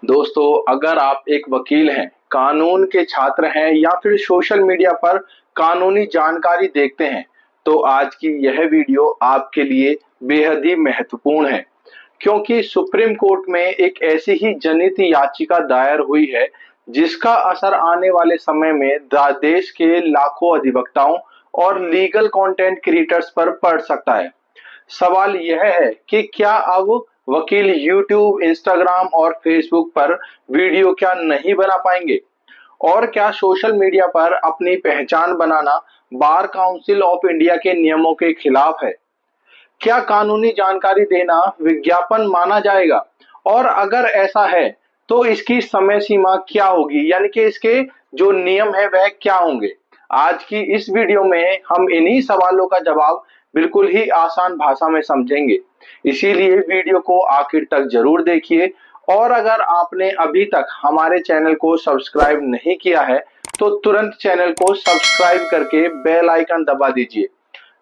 दोस्तों, अगर आप एक वकील हैं, कानून के छात्र हैं या फिर सोशल मीडिया पर कानूनी जानकारी देखते हैं, तो आज की यह वीडियो आपके लिए बेहद ही महत्वपूर्ण है। क्योंकि सुप्रीम कोर्ट में एक ऐसी ही जनहित याचिका दायर हुई है, जिसका असर आने वाले समय में देश के लाखों अधिवक्ताओं और लीगल कंटेंट क्रिएटर्स पर पड़ सकता है। सवाल यह है कि क्या अब वकील यूट्यूब, इंस्टाग्राम और फेसबुक पर वीडियो क्या नहीं बना पाएंगे? और क्या सोशल मीडिया पर अपनी पहचान बनाना बार काउंसिल ऑफ इंडिया के नियमों के खिलाफ है? क्या कानूनी जानकारी देना विज्ञापन माना जाएगा? और अगर ऐसा है, तो इसकी समय सीमा क्या होगी, यानी कि इसके जो नियम है वह क्या होंगे? आज की इस वीडियो में हम इन्हीं सवालों का जवाब बिल्कुल ही आसान भाषा में समझेंगे। इसीलिए वीडियो को आखिर तक जरूर देखिए। और अगर आपने अभी तक हमारे चैनल को सब्सक्राइब नहीं किया है, तो तुरंत चैनल को सब्सक्राइब करके बेल आइकन दबा दीजिए,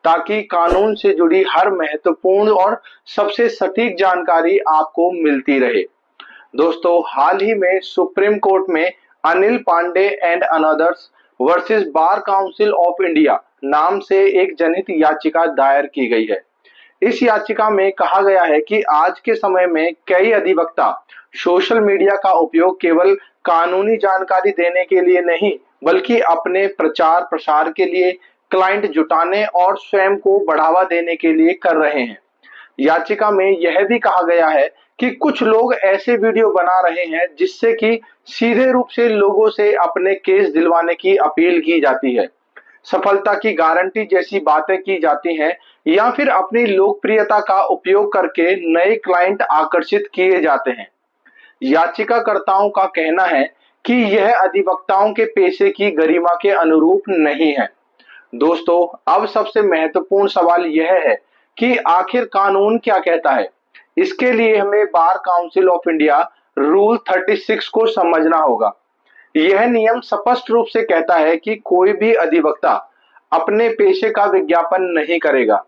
ताकि कानून से जुड़ी हर महत्वपूर्ण और सबसे सटीक जानकारी आपको मिलती रहे। दोस्तों, हाल ही में सुप्रीम कोर्ट में Anil Pandey and others versus Bar Council of India नाम से एक जनहित याचिका दायर की गई है। इस याचिका में कहा गया है कि आज के समय में कई अधिवक्ता सोशल मीडिया का उपयोग केवल कानूनी जानकारी देने के लिए नहीं, बल्कि अपने प्रचार प्रसार के लिए, क्लाइंट जुटाने और स्वयं को बढ़ावा देने के लिए कर रहे हैं। याचिका में यह भी कहा गया है कि कुछ लोग ऐसे वीडियो बना रहे हैं जिससे कि सीधे रूप से लोगों से अपने केस दिलवाने की अपील की जाती है, सफलता की गारंटी जैसी बातें की जाती हैं, या फिर अपनी लोकप्रियता का उपयोग करके नए क्लाइंट आकर्षित किए जाते हैं। याचिकाकर्ताओं का कहना है कि यह अधिवक्ताओं के पेशे की गरिमा के अनुरूप नहीं है। दोस्तों, अब सबसे महत्वपूर्ण सवाल यह है कि आखिर कानून क्या कहता है। इसके लिए हमें बार काउंसिल ऑफ इंडिया रूल 36 को समझना होगा। यह नियम स्पष्ट रूप से कहता है कि कोई भी अधिवक्ता अपने पेशे का विज्ञापन नहीं करेगा,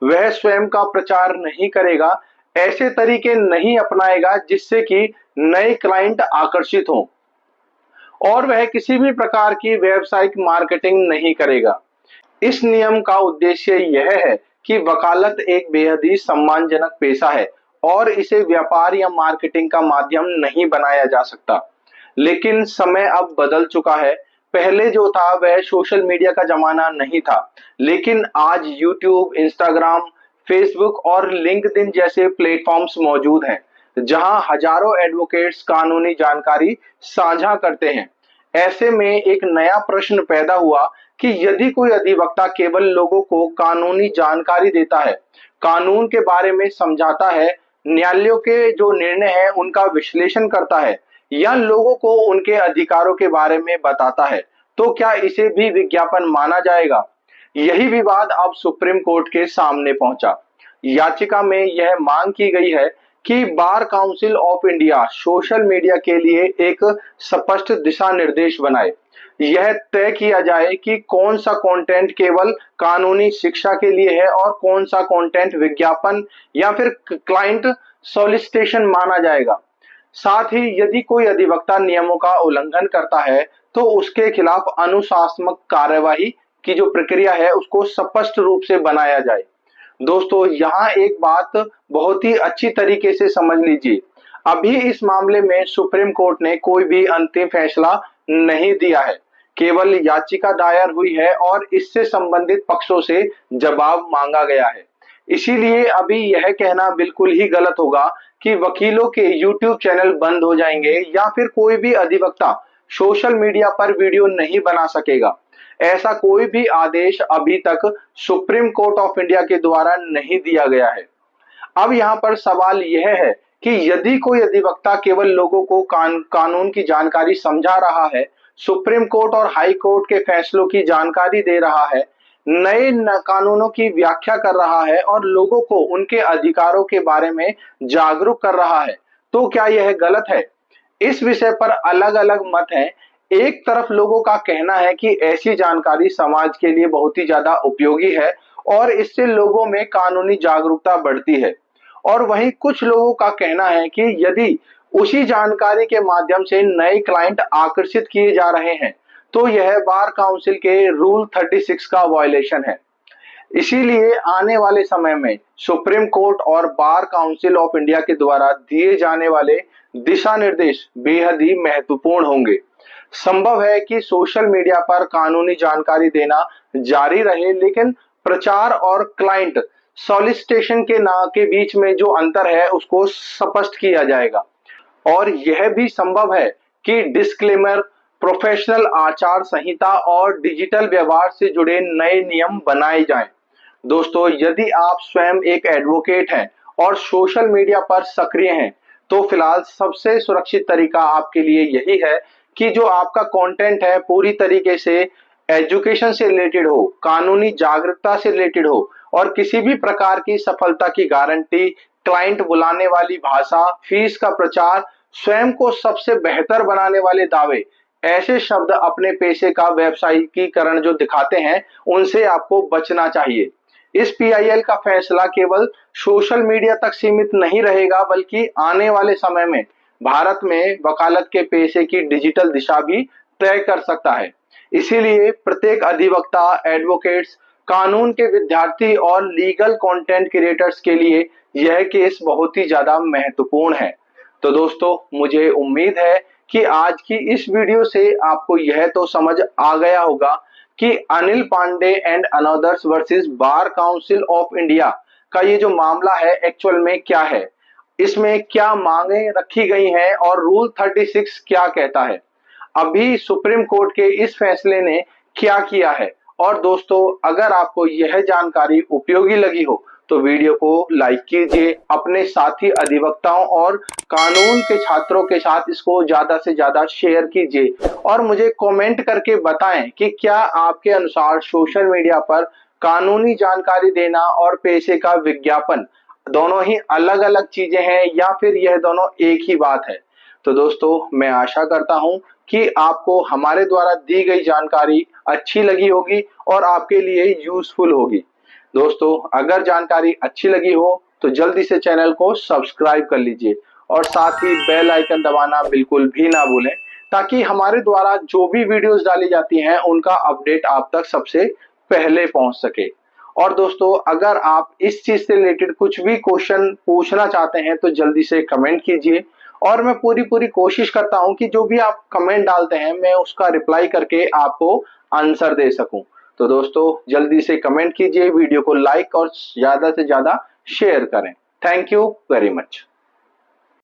वह स्वयं का प्रचार नहीं करेगा, ऐसे तरीके नहीं अपनाएगा जिससे कि नए क्लाइंट आकर्षित हों, और वह किसी भी प्रकार की व्यवसायिक मार्केटिंग नहीं करेगा। इस नियम का उद्देश्य यह है कि वकालत एक बेहद ही सम्मानजनक पेशा है और इसे व्यापार या मार्केटिंग का माध्यम नहीं बनाया जा सकता। लेकिन समय अब बदल चुका है। पहले जो था वह सोशल मीडिया का जमाना नहीं था, लेकिन आज यूट्यूब, इंस्टाग्राम, फेसबुक और लिंक्डइन जैसे प्लेटफॉर्म्स मौजूद हैं, जहां हजारों एडवोकेट्स कानूनी जानकारी साझा करते हैं। ऐसे में एक नया प्रश्न पैदा हुआ कि यदि कोई अधिवक्ता केवल लोगों को कानूनी जानकारी देता है, कानून के बारे में समझाता है, न्यायालयों के जो निर्णय है उनका विश्लेषण करता है, या लोगों को उनके अधिकारों के बारे में बताता है, तो क्या इसे भी विज्ञापन माना जाएगा? यही विवाद अब सुप्रीम कोर्ट के सामने पहुंचा। याचिका में यह मांग की गई है कि बार Council of India social media के लिए एक स्पष्ट दिशा निर्देश बनाए। यह तय किया जाए कि कौन सा कंटेंट केवल कानूनी शिक्षा के लिए है और कौन सा कंटेंट विज्ञापन या फिर क्लाइंट सॉलिसिटेशन माना जाएगा। साथ ही यदि कोई अधिवक्ता नियमों का उल्लंघन करता है, तो उसके खिलाफ अनुशासनात्मक कार्यवाही की जो प्रक्रिया है उसको स्पष्ट रूप से बनाया जाए। दोस्तों, यहाँ एक बात बहुत ही अच्छी तरीके से समझ लीजिए। अभी इस मामले में सुप्रीम कोर्ट ने कोई भी अंतिम फैसला नहीं दिया है, केवल याचिका दायर हुई है और इससे संबंधित पक्षों से जवाब मांगा गया है। इसीलिए अभी यह कहना बिल्कुल ही गलत होगा कि वकीलों के यूट्यूब चैनल बंद हो जाएंगे या फिर कोई भी अधिवक्ता सोशल मीडिया पर वीडियो नहीं बना सकेगा। ऐसा कोई भी आदेश अभी तक सुप्रीम कोर्ट ऑफ इंडिया के द्वारा नहीं दिया गया है। अब यहाँ पर सवाल यह है कि यदि कोई अधिवक्ता केवल लोगों को कानून की जानकारी समझा रहा है, सुप्रीम कोर्ट और हाई कोर्ट के फैसलों की जानकारी दे रहा है, नए कानूनों की व्याख्या कर रहा है और लोगों को उनके अधिकारों के बारे में जागरूक कर रहा है, तो क्या यह गलत है? इस विषय पर अलग अलग मत हैं। एक तरफ लोगों का कहना है कि ऐसी जानकारी समाज के लिए बहुत ही ज्यादा उपयोगी है और इससे लोगों में कानूनी जागरूकता बढ़ती है, और वहीं कुछ लोगों का कहना है कि यदि उसी जानकारी के माध्यम से नए क्लाइंट आकर्षित किए जा रहे हैं, तो यह बार काउंसिल के रूल 36 का वायलेशन है। इसीलिए आने वाले समय में सुप्रीम कोर्ट और बार काउंसिल ऑफ इंडिया के द्वारा दिए जाने वाले दिशा निर्देश बेहद ही महत्वपूर्ण होंगे। संभव है कि सोशल मीडिया पर कानूनी जानकारी देना जारी रहे, लेकिन प्रचार और क्लाइंट सॉलिसिटेशन के बीच में जो अंतर है उसको स्पष्ट किया जाएगा। और यह भी संभव है कि डिस्क्लेमर, प्रोफेशनल आचार संहिता और डिजिटल व्यवहार से जुड़े नए नियम बनाए जाएं। दोस्तों, यदि आप स्वयं एक एडवोकेट हैं और सोशल मीडिया पर सक्रिय हैं, तो फिलहाल सबसे सुरक्षित तरीका आपके लिए यही है कि जो आपका कंटेंट है पूरी तरीके से एजुकेशन से रिलेटेड हो, कानूनी जागरूकता से रिलेटेड हो और किसी भी प्रकार की सफलता की गारंटी, क्लाइंट बुलाने वाली भाषा, फीस का प्रचार, स्वयं को सबसे बेहतर बनाने वाले दावे, ऐसे शब्द अपने पेशे का व्यावसायिकीकरण जो दिखाते हैं, उनसे आपको बचना चाहिए। इस पीआईएल का फैसला केवल सोशल मीडिया तक सीमित नहीं रहेगा, बल्कि आने वाले समय में भारत में वकालत के पेशे की डिजिटल दिशा भी तय कर सकता है। इसीलिए प्रत्येक अधिवक्ता, एडवोकेट्स, कानून के विद्यार्थी और लीगल कंटेंट क्रिएटर्स के लिए यह केस बहुत ही ज्यादा महत्वपूर्ण है। तो दोस्तों, मुझे उम्मीद है कि आज की इस वीडियो से आपको यह तो समझ आ गया होगा कि Anil Pandey and others versus Bar Council of India का ये जो मामला है एक्चुअल में क्या है, इसमें क्या मांगे रखी गई हैं और रूल 36 क्या कहता है, अभी सुप्रीम कोर्ट के इस फैसले ने क्या किया है। और दोस्तों, अगर आपको यह जानकारी उपयोगी लगी हो तो वीडियो को लाइक कीजिए, अपने साथी अधिवक्ताओं और कानून के छात्रों के साथ इसको ज्यादा से ज्यादा शेयर कीजिए और मुझे कमेंट करके बताएं कि क्या आपके अनुसार सोशल मीडिया पर कानूनी जानकारी देना और पेशे का विज्ञापन दोनों ही अलग अलग चीजें हैं या फिर यह दोनों एक ही बात है। तो दोस्तों, मैं आशा करता हूं कि आपको हमारे द्वारा दी गई जानकारी अच्छी लगी होगी और आपके लिए यूजफुल होगी। दोस्तों, अगर जानकारी अच्छी लगी हो तो जल्दी से चैनल को सब्सक्राइब कर लीजिए और साथ ही बेल आइकन दबाना बिल्कुल भी ना भूलें, ताकि हमारे द्वारा जो भी वीडियोस डाली जाती हैं उनका अपडेट आप तक सबसे पहले पहुंच सके। और दोस्तों, अगर आप इस चीज से रिलेटेड कुछ भी क्वेश्चन पूछना चाहते हैं तो जल्दी से कमेंट कीजिए और मैं पूरी कोशिश करता हूं कि जो भी आप कमेंट डालते हैं मैं उसका रिप्लाई करके आपको आंसर दे सकूं। तो दोस्तों, जल्दी से कमेंट कीजिए, वीडियो को लाइक और ज्यादा से ज्यादा शेयर करें। Thank you very much.